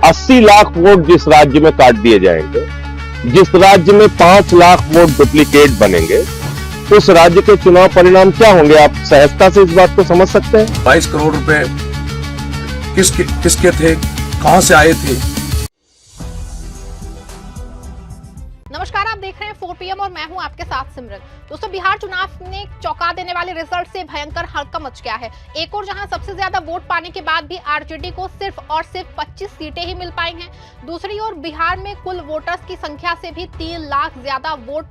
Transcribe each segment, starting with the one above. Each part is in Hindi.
80 लाख वोट जिस राज्य में काट दिए जाएंगे, जिस राज्य में 5 लाख वोट डुप्लीकेट बनेंगे, उस राज्य के चुनाव परिणाम क्या होंगे? आप सहजता से इस बात को समझ सकते हैं। 22 करोड़ रुपए किसके थे, कहां से आए थे? नमस्कार, आप देख रहे हैं 4 PM और मैं हूं आपके साथ सिमरन। दोस्तों, बिहार चुनाव ने चौंका देने वाले रिजल्ट से भयंकर हड़कंप मच गया है। एक और जहां सबसे ज्यादा वोट पाने के बाद भी आरजेडी को सिर्फ और सिर्फ 25 सीटें ही मिल पाई हैं। दूसरी ओर बिहार में कुल वोटर्स की संख्या से भी 3 लाख ज्यादा वोट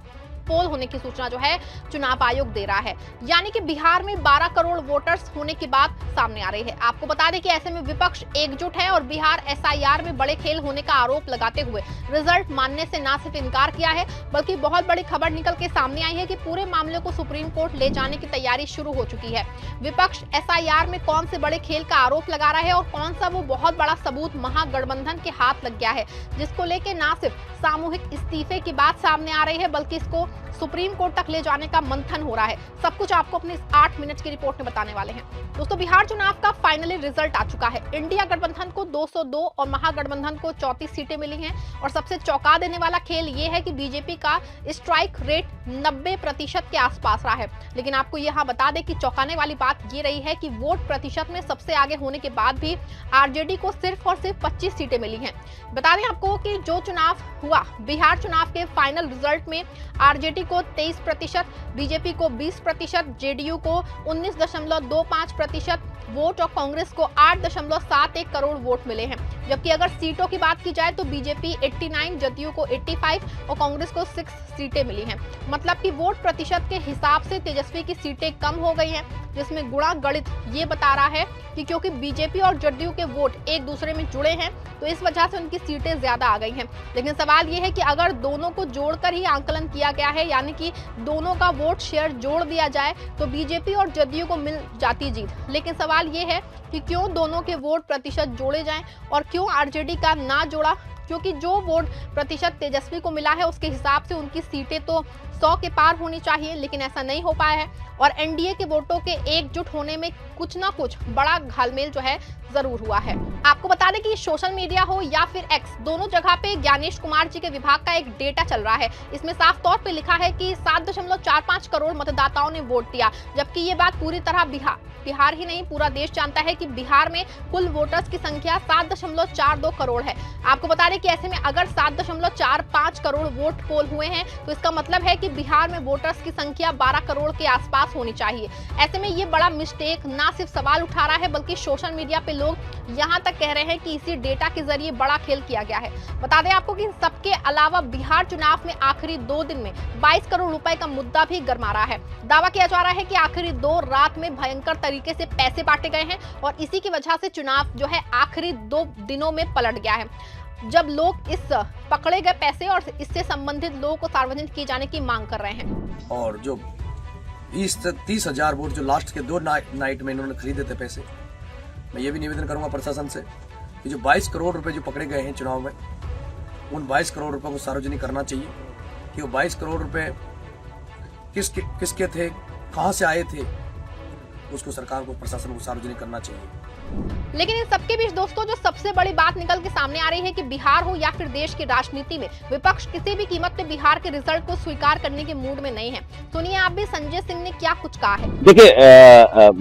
पोल होने की सूचना जो है चुनाव आयोग दे रहा है। यानी कि बिहार में 12 करोड़ वोटर्स होने की बात सामने आ रही है। आपको बता दें कि ऐसे में विपक्ष एकजुट है और बिहार SIR में बड़े खेल होने का आरोप लगाते हुए रिजल्ट मानने से ना सिर्फ इनकार किया है, बल्कि बहुत बड़ी खबर निकल के सामने आई है कि पूरे मामले को सुप्रीम कोर्ट ले जाने की तैयारी शुरू हो चुकी है। विपक्ष SIR में कौन से बड़े खेल का आरोप लगा रहा है और कौन सा वो बहुत बड़ा सबूत महागठबंधन के हाथ लग गया है, जिसको लेके ना सिर्फ सामूहिक इस्तीफे की बात सामने आ रही है, बल्कि इसको सुप्रीम कोर्ट तक ले जाने का मंथन हो रहा है। सब कुछ आपको अपने 8 मिनट की रिपोर्ट में बताने वाले हैं। दोस्तों, बिहार चुनाव का फाइनली रिजल्ट आ चुका है। इंडिया गठबंधन को 202 और महागठबंधन को 34 सीटें मिली हैं और सबसे चौंका देने वाला खेल ये है कि बीजेपी का स्ट्राइक रेट 90% के आसपास रहा है। लेकिन आपको यहाँ बता दें कि चौंकाने वाली बात ये रही है कि वोट प्रतिशत में सबसे आगे होने के बाद भी आरजेडी को सिर्फ और सिर्फ 25 सीटें मिली हैं। बता दें आपको कि जो चुनाव हुआ, बिहार चुनाव के फाइनल रिजल्ट में आरजेडी को 23%, बीजेपी को 20%, जेडीयू को 19.25% वोट और कांग्रेस को 8.71 करोड़ वोट मिले हैं। जबकि अगर सीटों की बात की जाए तो बीजेपी 89, जदयू को 85 और कांग्रेस को 6 सीटें मिली हैं। मतलब कि वोट प्रतिशत के हिसाब से तेजस्वी की सीटें कम हो गई हैं, जिसमें गुणा गणित ये बता रहा है कि क्योंकि बीजेपी और जदयू के वोट एक दूसरे में जुड़े हैं तो इस वजह से उनकी सीटें ज्यादा आ गई हैं। लेकिन सवाल ये है कि अगर दोनों को जोड़कर ही आंकलन किया गया है, यानी कि दोनों का वोट शेयर जोड़ दिया जाए तो बीजेपी और जदयू को मिल जाती जीत। लेकिन सवाल ये है कि क्यों दोनों के वोट प्रतिशत जोड़े जाएं और क्यों आरजेडी का ना जोड़ा, क्योंकि जो वोट प्रतिशत तेजस्वी को मिला है उसके हिसाब से उनकी सीटें तो 100 के पार होनी चाहिए, लेकिन ऐसा नहीं हो पाया है और एनडीए के वोटों के एकजुट होने में कुछ ना कुछ बड़ा घालमेल जो है जरूर हुआ है। आपको बता दें कि सोशल मीडिया हो या फिर एक्स, दोनों जगह पे ज्ञानेश कुमार जी के विभाग का एक डेटा चल रहा है। इसमें साफ तौर पे लिखा है कि 7.45 करोड़ मतदाताओं ने वोट दिया, जबकि ये बात पूरी तरह बिहार ही नहीं पूरा देश जानता है कि बिहार में कुल वोटर्स की संख्या 7.42 करोड़ है। आपको बता दें कि ऐसे में अगर 7.45 करोड़ वोट पोल हुए हैं तो इसका मतलब है कि बिहार में वोटर्स की संख्या 12 करोड़ के आसपास होनी चाहिए। ऐसे में ये बड़ा मिस्टेक ना सिर्फ सवाल उठा रहा है, बल्कि सोशल मीडिया पे लोग यहाँ तक कह रहे हैं कि इसी डेटा के जरिए बड़ा खेल किया गया है। बता दें आपको कि सबके अलावा बिहार चुनाव में आखिरी 2 दिन में 22 करोड़ रुपए का मुद्दा भी गरमा रहा है। दावा किया जा रहा है कि आखिरी 2 रात में भयंकर तरीके से पैसे बांटे गए हैं और इसी की वजह से चुनाव जो है आखिरी 2 दिनों में पलट गया है, जब लोग इस पकड़े गए पैसे और इससे संबंधित लोगों को सार्वजनिक किए जाने की मांग कर रहे हैं। और जो 20-30 हजार वोट जो लास्ट के 2 नाइट में इन्होंने खरीदे थे पैसे, मैं ये भी निवेदन करूंगा प्रशासन से कि जो 22 करोड़ रुपए जो पकड़े गए हैं चुनाव में, उन 22 करोड़ रुपए को सार्वजनिक करना चाहिए कि वो 22 करोड़ रुपए किसके थे, कहां से आए थे, उसको सरकार को, प्रशासन को सार्वजनिक करना चाहिए। लेकिन इन सबके बीच दोस्तों, जो सबसे बड़ी बात निकल के सामने आ रही है कि बिहार हो या फिर देश की राजनीति में विपक्ष किसी भी कीमत पे बिहार के रिजल्ट को स्वीकार करने के मूड में नहीं है। सुनिए आप भी, संजय सिंह ने क्या कुछ कहा है। देखिए,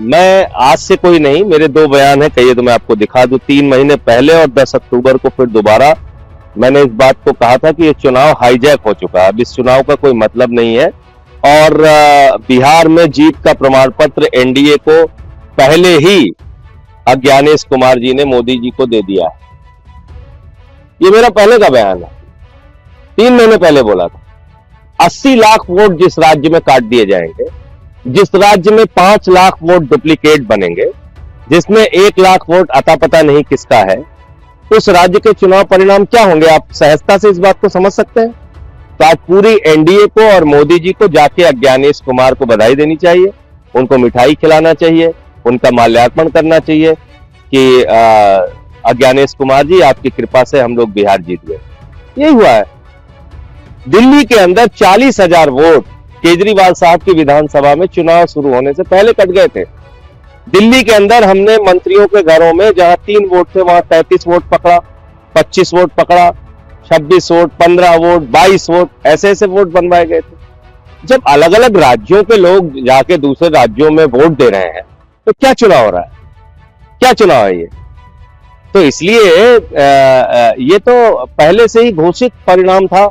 मैं आज से कोई नहीं, मेरे 2 बयान है, कहिए तो मैं आपको दिखा दूं। 3 महीने पहले और 10 अक्टूबर को फिर दोबारा मैंने इस बात को कहा था कि ये चुनाव हाईजैक हो चुका है, अब इस चुनाव का कोई मतलब नहीं है और बिहार में जीत का प्रमाण पत्र एनडीए को पहले ही ज्ञानेश कुमार जी ने मोदी जी को दे दिया है। ये मेरा पहले का बयान है, 3 महीने पहले बोला था। 80 लाख वोट जिस राज्य में काट दिए जाएंगे, जिस राज्य में 5 लाख वोट डुप्लीकेट बनेंगे, जिसमें 1 लाख वोट अता पता नहीं किसका है, उस राज्य के चुनाव परिणाम क्या होंगे? आप सहजता से इस बात को समझ सकते हैं। तो आज पूरी एनडीए को और मोदी जी को जाके ज्ञानेश कुमार को बधाई देनी चाहिए, उनको मिठाई खिलाना चाहिए, उनका माल्यार्पण करना चाहिए कि ज्ञानेश कुमार जी, आपकी कृपा से हम लोग बिहार जीत गए। यही हुआ है। दिल्ली के अंदर 40,000 वोट केजरीवाल साहब की विधानसभा में चुनाव शुरू होने से पहले कट गए थे। दिल्ली के अंदर हमने मंत्रियों के घरों में जहां 3 वोट थे वहां 33 वोट पकड़ा, 25 वोट पकड़ा, 26 वोट, 15 वोट, 22 वोट, ऐसे ऐसे वोट बनवाए गए थे। जब अलग अलग राज्यों के लोग जाके दूसरे राज्यों में वोट दे रहे हैं तो क्या चुनाव हो रहा है, क्या चुनाव है ये? तो इसलिए ये तो पहले से ही घोषित परिणाम था।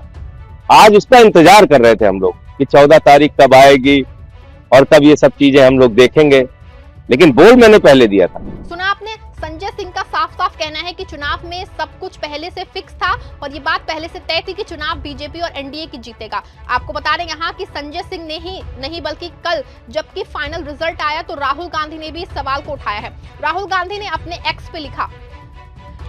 आज उसका इंतजार कर रहे थे हम लोग कि 14 तारीख कब आएगी और तब ये सब चीजें हम लोग देखेंगे, लेकिन बोल मैंने पहले दिया था। सुना आपने संजय सिंह का साफ साफ कहना है कि चुनाव में सब कुछ पहले से फिक्स था और ये बात पहले से तय थी कि चुनाव बीजेपी और एनडीए की जीतेगा। आपको बता रहे यहाँ कि संजय सिंह ने ही नहीं बल्कि कल जबकि फाइनल रिजल्ट आया तो राहुल गांधी ने भी इस सवाल को उठाया है। राहुल गांधी ने अपने एक्स पे लिखा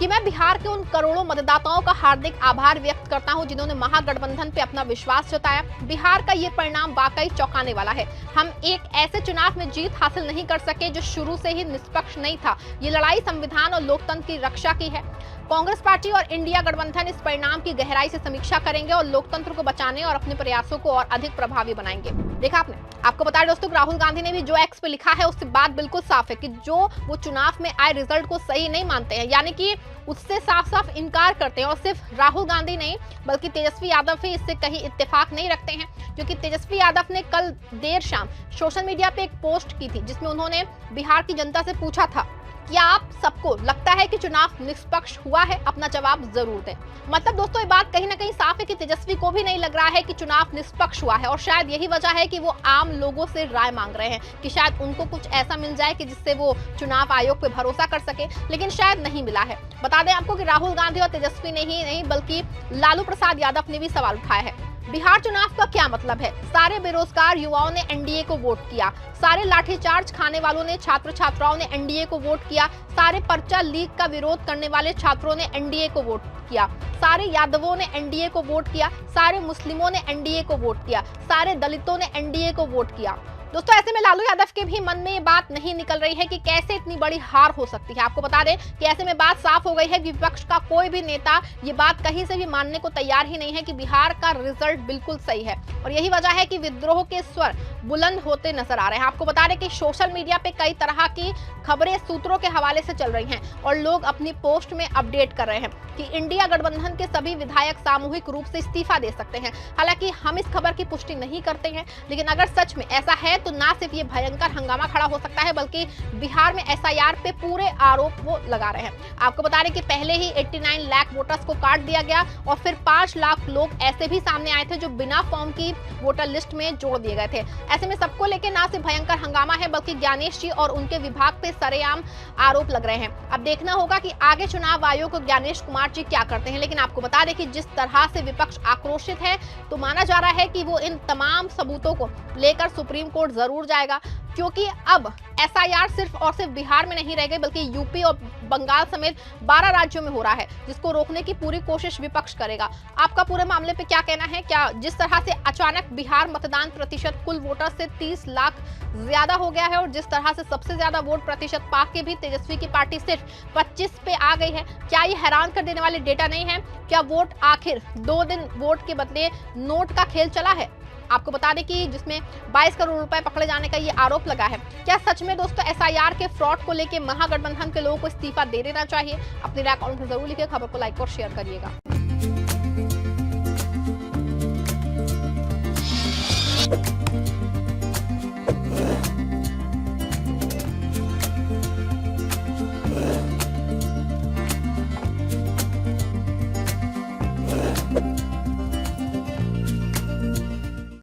कि मैं बिहार के उन करोड़ों मतदाताओं का हार्दिक आभार व्यक्त करता हूं जिन्होंने महागठबंधन पे अपना विश्वास जताया। बिहार का ये परिणाम वाकई चौंकाने वाला है। हम एक ऐसे चुनाव में जीत हासिल नहीं कर सके जो शुरू से ही निष्पक्ष नहीं था। ये लड़ाई संविधान और लोकतंत्र की रक्षा की है। कांग्रेस पार्टी और इंडिया गठबंधन इस परिणाम की गहराई से समीक्षा करेंगे और लोकतंत्र को बचाने और अपने प्रयासों को और अधिक प्रभावी बनाएंगे। देखा आपने, आपको बता रहे दोस्तों राहुल गांधी ने भी जो एक्स पे लिखा है उससे बात बिल्कुल साफ है कि जो वो चुनाव में आए रिजल्ट को सही नहीं मानते हैं, यानी कि उससे साफ साफ इनकार करते हैं। और सिर्फ राहुल गांधी नहीं बल्कि तेजस्वी यादव भी इससे कहीं इत्तेफाक नहीं रखते हैं, क्योंकि तेजस्वी यादव ने कल देर शाम सोशल मीडिया पे एक पोस्ट की थी जिसमें उन्होंने बिहार की जनता से पूछा था क्या आप सबको लगता है कि चुनाव निष्पक्ष हुआ है? अपना जवाब जरूर दें। मतलब दोस्तों ये बात कहीं ना कहीं साफ है कि तेजस्वी को भी नहीं लग रहा है कि चुनाव निष्पक्ष हुआ है और शायद यही वजह है कि वो आम लोगों से राय मांग रहे हैं कि शायद उनको कुछ ऐसा मिल जाए कि जिससे वो चुनाव आयोग पे भरोसा कर सके, लेकिन शायद नहीं मिला है। बता दें आपको कि राहुल गांधी और तेजस्वी ने ही नहीं बल्कि लालू प्रसाद यादव ने भी सवाल उठाया है। बिहार चुनाव का क्या मतलब है? सारे बेरोजगार युवाओं ने एनडीए को वोट किया, सारे लाठीचार्ज खाने वालों ने छात्र छात्राओं ने एनडीए को वोट किया, सारे पर्चा लीक का विरोध करने वाले छात्रों ने एनडीए को वोट किया, सारे यादवों ने एनडीए को वोट किया, सारे मुस्लिमों ने एनडीए को वोट किया, सारे दलितों ने एनडीए को वोट किया। दोस्तों ऐसे में लालू यादव के भी मन में ये बात नहीं निकल रही है कि कैसे इतनी बड़ी हार हो सकती है। आपको बता दें कि ऐसे में बात साफ हो गई है कि विपक्ष का कोई भी नेता ये बात कहीं से भी मानने को तैयार ही नहीं है कि बिहार का रिजल्ट बिल्कुल सही है और यही वजह है कि विद्रोह के स्वर बुलंद होते नजर आ रहे हैं। आपको बता दें कि सोशल मीडिया पे कई तरह की खबरें सूत्रों के हवाले से चल रही हैं और लोग अपनी पोस्ट में अपडेट कर रहे हैं कि इंडिया गठबंधन के सभी विधायक सामूहिक रूप से इस्तीफा दे सकते हैं। हालांकि हम इस खबर की पुष्टि नहीं करते हैं, लेकिन अगर सच में ऐसा है तो ना सिर्फ ये भयंकर हंगामा खड़ा हो सकता है बल्कि बिहार में एसआईआर पे पूरे आरोप वो लगा रहे हैं। आपको बता दें कि पहले ही 89 लाख वोटर्स को काट दिया गया और फिर 5 लाख लोग ऐसे भी सामने आए थे जो बिना फॉर्म की वोटर लिस्ट में जोड़ दिए गए थे। ऐसे में सबको लेकर ना सिर्फ भयंकर हंगामा है बल्कि ज्ञानेश जी और उनके विभाग पे सरेआम आरोप लग रहे हैं। अब देखना होगा कि आगे चुनाव आयोग को ज्ञानेश कुमार जी क्या करते हैं, लेकिन आपको बता दें कि जिस तरह से विपक्ष आक्रोशित है तो माना जा रहा है कि वो इन तमाम सबूतों को लेकर सुप्रीम कोर्ट जरूर जाएगा, क्योंकि अब एसआईआर सिर्फ और सिर्फ बिहार में नहीं रह गई बल्कि यूपी और बंगाल समेत 12 राज्यों में हो रहा है, जिसको रोकने की पूरी कोशिश विपक्ष करेगा। आपका पूरे मामले पे क्या कहना है? क्या जिस तरह से अचानक बिहार मतदान प्रतिशत कुल वोटर से 30 लाख ज्यादा हो गया है और जिस तरह से सबसे ज्यादा वोट प्रतिशत पा के भी तेजस्वी की पार्टी सिर्फ 25 पे आ गई है, क्या ये हैरान कर देने वाले डेटा नहीं है? क्या वोट आखिर 2 दिन वोट के बदले नोट का खेल चला है? आपको बता दें कि जिसमें 22 करोड़ रुपए पकड़े जाने का ये आरोप लगा है। क्या सच में दोस्तों एसआईआर के फ्रॉड को लेकर महागठबंधन के लोगों को इस्तीफा दे देना चाहिए? अपनी राय कमेंट में जरूर लिखिए। खबर को लाइक और शेयर करिएगा।